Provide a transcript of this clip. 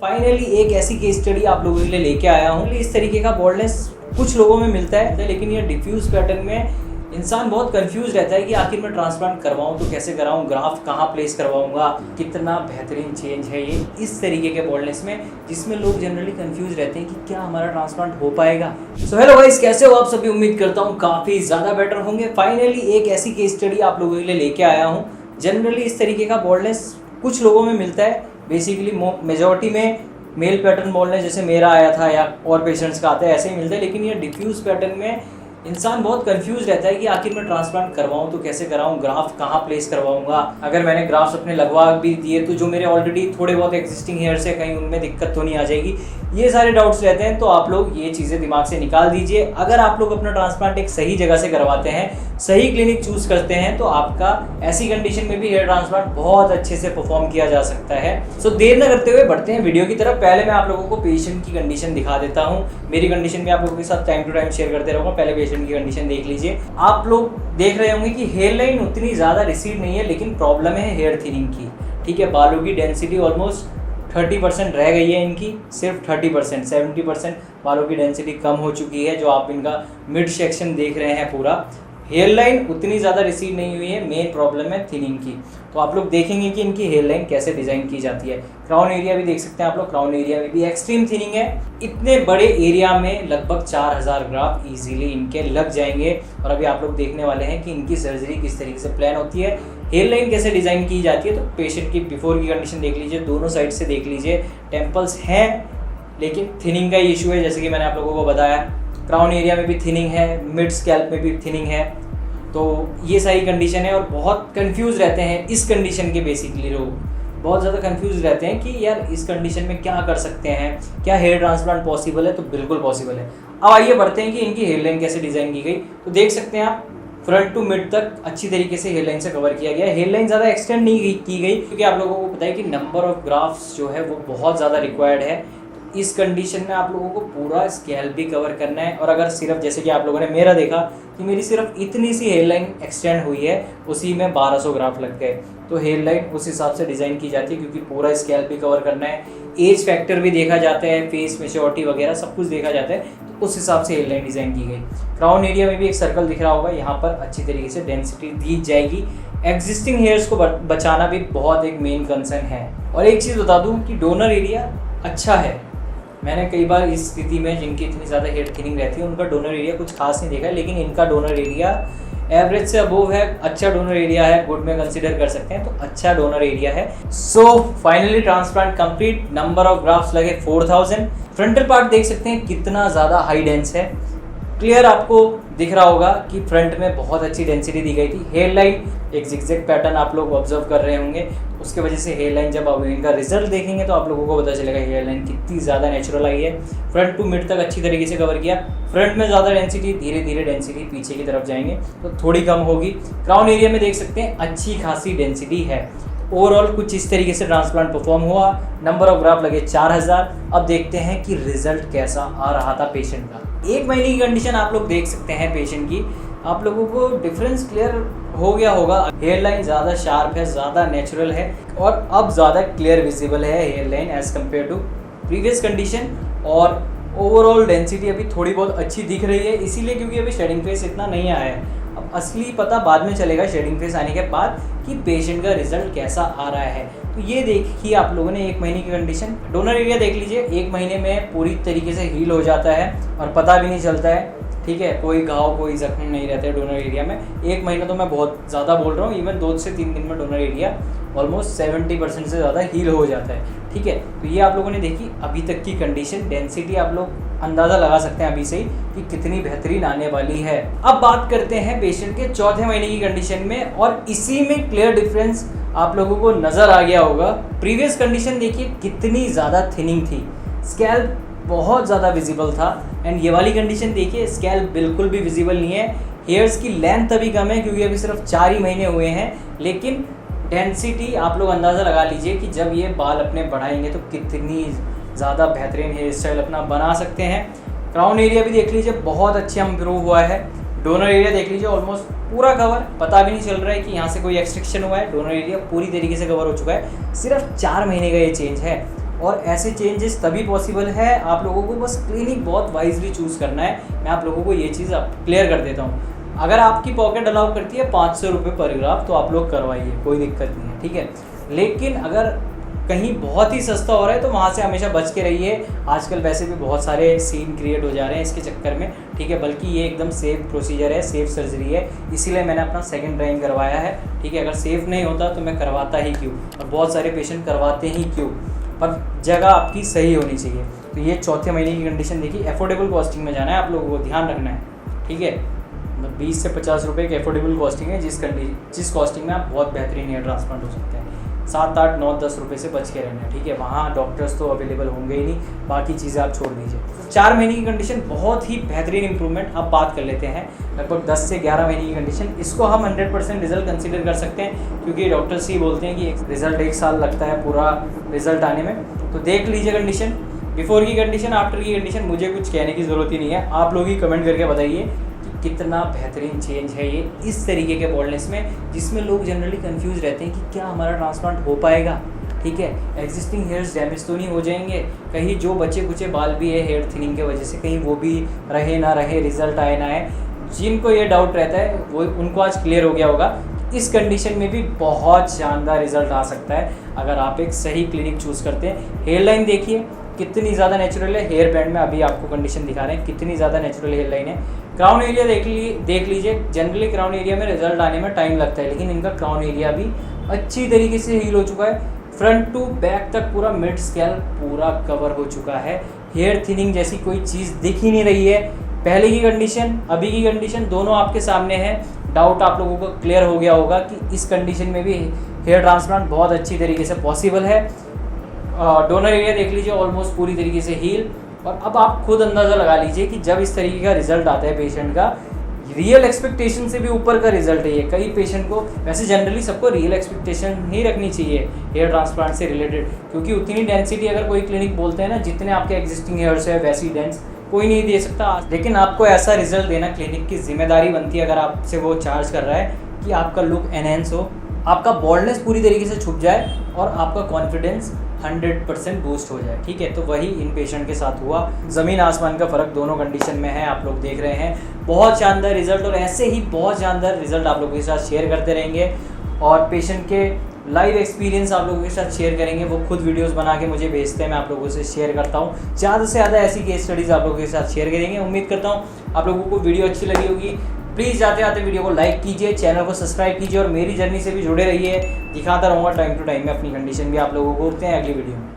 Finally एक ऐसी case study आप लोगों के लिए लेके आया हूँ। इस तरीके का बॉल्डनेस कुछ लोगों में मिलता है, लेकिन ये डिफ्यूज पैटर्न में इंसान बहुत कंफ्यूज रहता है कि आखिर मैं ट्रांसप्लांट करवाऊँ तो कैसे कराऊँ, ग्राफ कहाँ प्लेस करवाऊँगा, कितना बेहतरीन चेंज है ये इस तरीके के बॉल्डनेस में, जिसमें लोग जनरली कंफ्यूज रहते हैं कि क्या हमारा ट्रांसप्लांट हो पाएगा। सो हेलो गाइस, कैसे हो आप सभी? उम्मीद करता हूँ काफ़ी ज़्यादा बेटर होंगे। फाइनली एक ऐसी केस स्टडी आप लोगों के लिए लेके आया हूँ। जनरली इस तरीके का बॉल्डनेस कुछ लोगों में मिलता है, बेसिकली मेजॉरिटी में मेल पैटर्न बॉल्डनेस जैसे मेरा आया था या और पेशेंट्स का आता है ऐसे ही मिलता है, लेकिन ये डिफ्यूज पैटर्न में इंसान बहुत कंफ्यूज रहता है कि आखिर मैं ट्रांसप्लांट करवाऊँ तो कैसे कराऊँ, ग्राफ कहाँ प्लेस करवाऊँगा। अगर मैंने ग्राफ्स अपने लगवा भी दिए तो जो मेरे ऑलरेडी थोड़े बहुत एग्जिस्टिंग हेयर्स है कहीं उनमें दिक्कत तो नहीं आ जाएगी। ये सारे डाउट्स रहते हैं, तो आप लोग ये चीज़ें दिमाग से निकाल दीजिए। अगर आप लोग अपना ट्रांसप्लांट एक सही जगह से करवाते हैं, सही क्लिनिक चूज़ करते हैं, तो आपका ऐसी कंडीशन में भी हेयर ट्रांसप्लांट बहुत अच्छे से परफॉर्म किया जा सकता है। सो देर न करते हुए बढ़ते हैं वीडियो की तरफ। पहले मैं आप लोगों को पेशेंट की कंडीशन दिखा देता हूँ। मेरी कंडीशन भी आप लोगों के साथ टाइम टू टाइम शेयर करते रहूँगा। पहले पेशेंट की कंडीशन देख लीजिए। आप लोग देख रहे होंगे कि हेयर लाइन उतनी ज़्यादा रिसीड नहीं है, लेकिन प्रॉब्लम है हेयर थिनिंग की। ठीक है, बालों की डेंसिटी ऑलमोस्ट 30% रह गई है इनकी, सिर्फ 30%, 70% बालों की डेंसिटी कम हो चुकी है। जो आप इनका मिड सेक्शन देख रहे हैं पूरा, हेयर लाइन उतनी ज़्यादा रिसीड नहीं हुई है। मेन प्रॉब्लम है थिनिंग की। तो आप लोग देखेंगे कि इनकी हेयर लाइन कैसे डिज़ाइन की जाती है। क्राउन एरिया भी देख सकते हैं आप लोग, क्राउन एरिया में भी एक्सट्रीम थिनिंग है। इतने बड़े एरिया में लगभग 4000 ग्राफ इजीली इनके लग जाएंगे। और अभी आप लोग देखने वाले हैं कि इनकी सर्जरी किस तरीके से प्लान होती है, हेयर लाइन कैसे डिज़ाइन की जाती है। तो पेशेंट की बिफोर की कंडीशन देख लीजिए, दोनों साइड से देख लीजिए। टेम्पल्स हैं, लेकिन थिनिंग का इशू है, जैसे कि मैंने आप लोगों को बताया। क्राउन एरिया में भी थिनिंग है, मिड स्कैल्प में भी थिनिंग है। तो ये सारी कंडीशन है और बहुत कंफ्यूज रहते हैं इस कंडीशन के। बेसिकली लोग बहुत ज़्यादा कंफ्यूज रहते हैं कि यार इस कंडीशन में क्या कर सकते हैं, क्या हेयर ट्रांसप्लांट पॉसिबल है? तो बिल्कुल पॉसिबल है। अब आइए बढ़ते हैं कि इनकी हेयर लाइन कैसे डिज़ाइन की गई। तो देख सकते हैं आप, फ्रंट टू मिड तक अच्छी तरीके से हेयर लाइन से कवर किया गया है। हेयर लाइन ज़्यादा एक्सटेंड नहीं की गई, क्योंकि आप लोगों को पता है कि नंबर ऑफ ग्राफ्स जो है वो बहुत ज़्यादा रिक्वायर्ड है। इस कंडीशन में आप लोगों को पूरा स्कैल्प भी कवर करना है। और अगर सिर्फ जैसे कि आप लोगों ने मेरा देखा कि मेरी सिर्फ इतनी सी हेयर लाइन एक्सटेंड हुई है, उसी में 1200 ग्राफ लग गए। तो हेयर लाइन उस हिसाब से डिज़ाइन की जाती है, क्योंकि पूरा स्कैल्प भी कवर करना है। एज फैक्टर भी देखा जाता है, फेस मैच्योरिटी वगैरह सब कुछ देखा जाता है। तो उस हिसाब से हेयर लाइन डिज़ाइन की गई। क्राउन एरिया में भी एक सर्कल दिख रहा होगा, यहाँ पर अच्छी तरीके से डेंसिटी दी जाएगी। एग्जिस्टिंग हेयर्स को बचाना भी बहुत एक मेन कंसर्न है। और एक चीज़ बता दूँ कि डोनर एरिया अच्छा है। मैंने कई बार इस स्थिति में जिनकी इतनी ज़्यादा हेयर थिनिंग रहती है, उनका डोनर एरिया कुछ खास नहीं देखा है, लेकिन इनका डोनर एरिया एवरेज से अबोव है। अच्छा डोनर एरिया है, गुड में कंसीडर कर सकते हैं। तो अच्छा डोनर एरिया है। So finally transplant complete. Number of graphs लगे 4000। फ्रंटल पार्ट देख सकते हैं कितना ज़्यादा हाई डेंस है। क्लियर आपको दिख रहा होगा कि फ्रंट में बहुत अच्छी डेंसिटी दी गई थी। हेयर लाइन एक जिगजैग पैटर्न आप लोग ऑब्जर्व कर रहे होंगे, उसके वजह से हेयर लाइन जब आप इनका रिजल्ट देखेंगे तो आप लोगों को पता चलेगा हेयर लाइन कितनी ज़्यादा नेचुरल आई है। फ्रंट टू मिड तक अच्छी तरीके से कवर किया। फ्रंट में ज़्यादा डेंसिटी, धीरे धीरे डेंसिटी पीछे की तरफ जाएंगे तो थोड़ी कम होगी। क्राउन एरिया में देख सकते हैं अच्छी खासी डेंसिटी है। ओवरऑल कुछ इस तरीके से ट्रांसप्लांट परफॉर्म हुआ। नंबर ऑफ ग्राफ लगे 4000। अब देखते हैं कि रिजल्ट कैसा आ रहा था पेशेंट का। 1 महीने की कंडीशन आप लोग देख सकते हैं पेशेंट की। आप लोगों को डिफरेंस क्लियर हो गया होगा। हेयर लाइन ज़्यादा शार्प है, ज़्यादा नेचुरल है और अब ज़्यादा क्लियर विजिबल है hair line as compare to previous condition. और ओवरऑल डेंसिटी अभी थोड़ी बहुत अच्छी दिख रही है, इसीलिए क्योंकि अभी शेडिंग फेस इतना नहीं आया है। अब असली पता बाद में चलेगा शेडिंग फेस आने के बाद कि पेशेंट का रिजल्ट कैसा आ रहा है। तो ये देखिए आप लोगों ने 1 महीने की कंडीशन। डोनर एरिया देख लीजिए, 1 महीने में पूरी तरीके से हील हो जाता है और पता भी नहीं चलता है। ठीक है, कोई घाव कोई जख्म नहीं रहते डोनर एरिया में। 1 महीना तो मैं बहुत ज़्यादा बोल रहा हूँ, इवन 2 से 3 दिन में डोनर एरिया ऑलमोस्ट 70% से ज़्यादा हील हो जाता है। ठीक है, तो ये आप लोगों ने देखी अभी तक की कंडीशन। डेंसिटी आप लोग अंदाज़ा लगा सकते हैं अभी से ही कि कितनी बेहतरीन आने वाली है। अब बात करते हैं पेशेंट के 4थे महीने की कंडीशन में, और इसी में क्लियर डिफरेंस आप लोगों को नज़र आ गया होगा। प्रीवियस कंडीशन देखिए कितनी ज़्यादा थिनिंग थी, स्कैल्प बहुत ज़्यादा विजिबल था। एंड ये वाली कंडीशन देखिए, स्कैल्प बिल्कुल भी विजिबल नहीं है। हेयर्स की लेंथ अभी कम है क्योंकि अभी सिर्फ 4 ही महीने हुए हैं, लेकिन डेंसिटी आप लोग अंदाज़ा लगा लीजिए कि जब ये बाल अपने बढ़ाएंगे तो कितनी ज़्यादा बेहतरीन हेयर स्टाइल अपना बना सकते हैं। क्राउन एरिया भी देख लीजिए बहुत अच्छा इम्प्रूव हुआ है। डोनर एरिया देख लीजिए ऑलमोस्ट पूरा कवर, पता भी नहीं चल रहा है कि यहाँ से कोई एक्सट्रिक्शन हुआ है। डोनर एरिया पूरी तरीके से कवर हो चुका है। सिर्फ 4 महीने का ये चेंज है। और ऐसे चेंजेस तभी पॉसिबल है, आप लोगों को बस क्लिनिक बहुत वाइजली चूज़ करना है। मैं आप लोगों को ये चीज़ क्लियर कर देता हूँ। अगर आपकी पॉकेट अलाउ करती है 500 रुपये पर ग्राफ तो आप लोग करवाइए, कोई दिक्कत नहीं है, ठीक है। लेकिन अगर कहीं बहुत ही सस्ता हो रहा है तो वहाँ से हमेशा बच के रहिए। आजकल वैसे भी बहुत सारे सीन क्रिएट हो जा रहे हैं इसके चक्कर में, ठीक है। बल्कि ये एकदम सेफ प्रोसीजर है, सेफ सर्जरी है, इसीलिए मैंने अपना सेकंड टाइम करवाया है, ठीक है। अगर सेफ़ नहीं होता तो मैं करवाता ही क्यों, और बहुत सारे पेशेंट करवाते ही क्यों, पर जगह आपकी सही होनी चाहिए। तो ये चौथे महीने की कंडीशन देखिए, अफोर्डेबल कॉस्टिंग में जाना है, आप लोगों को ध्यान रखना है, ठीक है। 20 से 50 रुपये की अफोर्डेबल कॉस्टिंग है, जिस कॉस्टिंग में आप बहुत बेहतरीन हेयर ट्रांसप्लांट हो सकते हैं। 7, 8, 9, 10 रुपये से बच के रहना है, ठीक है। वहाँ डॉक्टर्स तो अवेलेबल होंगे ही नहीं, बाकी चीज़ें आप छोड़ दीजिए। 4 महीने की कंडीशन बहुत ही बेहतरीन इंप्रूवमेंट, अब बात कर लेते हैं लगभग 10 से 11 महीने की कंडीशन। इसको हम 100% रिजल्ट कंसीडर कर सकते हैं, क्योंकि डॉक्टर्स ही बोलते हैं कि रिजल्ट 1 साल लगता है पूरा रिजल्ट आने में। तो देख लीजिए कंडीशन, बिफोर की कंडीशन, आफ्टर की कंडीशन, मुझे कुछ कहने की ज़रूरत ही नहीं है। आप लोग ही कमेंट करके बताइए कि कितना बेहतरीन चेंज है ये इस तरीके के बॉल्डनेस में, जिसमें लोग जनरली कंफ्यूज रहते हैं कि क्या हमारा ट्रांसप्लांट हो पाएगा, ठीक है। एग्जिस्टिंग हेयर्स डैमेज तो नहीं हो जाएंगे, कहीं जो बचे कुचे बाल भी है हेयर थिनिंग के वजह से, कहीं वो भी रहे ना रहे, रिजल्ट आए ना आए। जिनको ये डाउट रहता है वो उनको आज क्लियर हो गया होगा। इस कंडीशन में भी बहुत शानदार रिजल्ट आ सकता है अगर आप एक सही क्लिनिक चूज़ करते हैं। हेयर लाइन देखिए कितनी ज़्यादा नेचुरल है, हेयर बैंड में अभी आपको कंडीशन दिखा रहे हैं कितनी ज़्यादा नेचुरल हेयर लाइन है। क्राउन एरिया देख लीजिए, जनरली क्राउन एरिया में रिजल्ट आने में टाइम लगता है, लेकिन इनका क्राउन एरिया भी अच्छी तरीके से हील हो चुका है। फ्रंट टू बैक तक पूरा मिड स्कैल्प पूरा कवर हो चुका है। हेयर थिनिंग जैसी कोई चीज़ दिख ही नहीं रही है। पहले की कंडीशन अभी की कंडीशन दोनों आपके सामने है। डाउट आप लोगों को क्लियर हो गया होगा कि इस कंडीशन में भी हेयर ट्रांसप्लांट बहुत अच्छी तरीके से पॉसिबल है। डोनर एरिया देख लीजिए ऑलमोस्ट पूरी तरीके से हील। और अब आप खुद अंदाज़ा लगा लीजिए कि जब इस तरीके का रिजल्ट आता है पेशेंट का, रियल एक्सपेक्टेशन से भी ऊपर का रिजल्ट है ये। कई पेशेंट को, वैसे जनरली सबको रियल एक्सपेक्टेशन ही रखनी चाहिए हेयर ट्रांसप्लांट से रिलेटेड, क्योंकि उतनी डेंसिटी अगर कोई क्लिनिक बोलते हैं ना, जितने आपके एग्जिस्टिंग हेयर्स है वैसी डेंस कोई नहीं दे सकता। लेकिन आपको ऐसा रिजल्ट देना क्लिनिक की जिम्मेदारी बनती है, अगर आपसे वो चार्ज कर रहा है, कि आपका लुक एनहेंस हो, आपका बॉल्डनेस पूरी तरीके से छुप जाए और आपका कॉन्फिडेंस 100% बूस्ट हो जाए, ठीक है। तो वही इन पेशेंट के साथ हुआ। ज़मीन आसमान का फ़र्क दोनों कंडीशन में है, आप लोग देख रहे हैं। बहुत शानदार रिजल्ट, और ऐसे ही बहुत शानदार रिजल्ट आप लोगों के साथ शेयर करते रहेंगे, और पेशेंट के लाइव एक्सपीरियंस आप लोगों के साथ शेयर करेंगे। वो खुद वीडियोस बना के मुझे भेजते हैं, मैं आप लोगों से शेयर करता हूँ। ज़्यादा से ज़्यादा ऐसी केस स्टडीज़ आप लोगों के साथ शेयर करेंगे। उम्मीद करता हूँ आप लोगों को वीडियो अच्छी लगी होगी। प्लीज़ जाते आते वीडियो को लाइक कीजिए, चैनल को सब्सक्राइब कीजिए, और मेरी जर्नी से भी जुड़े रहिए। दिखाता रहूँगा टाइम टू टाइम में अपनी कंडीशन भी आप लोगों को। होते हैं अगली वीडियो में।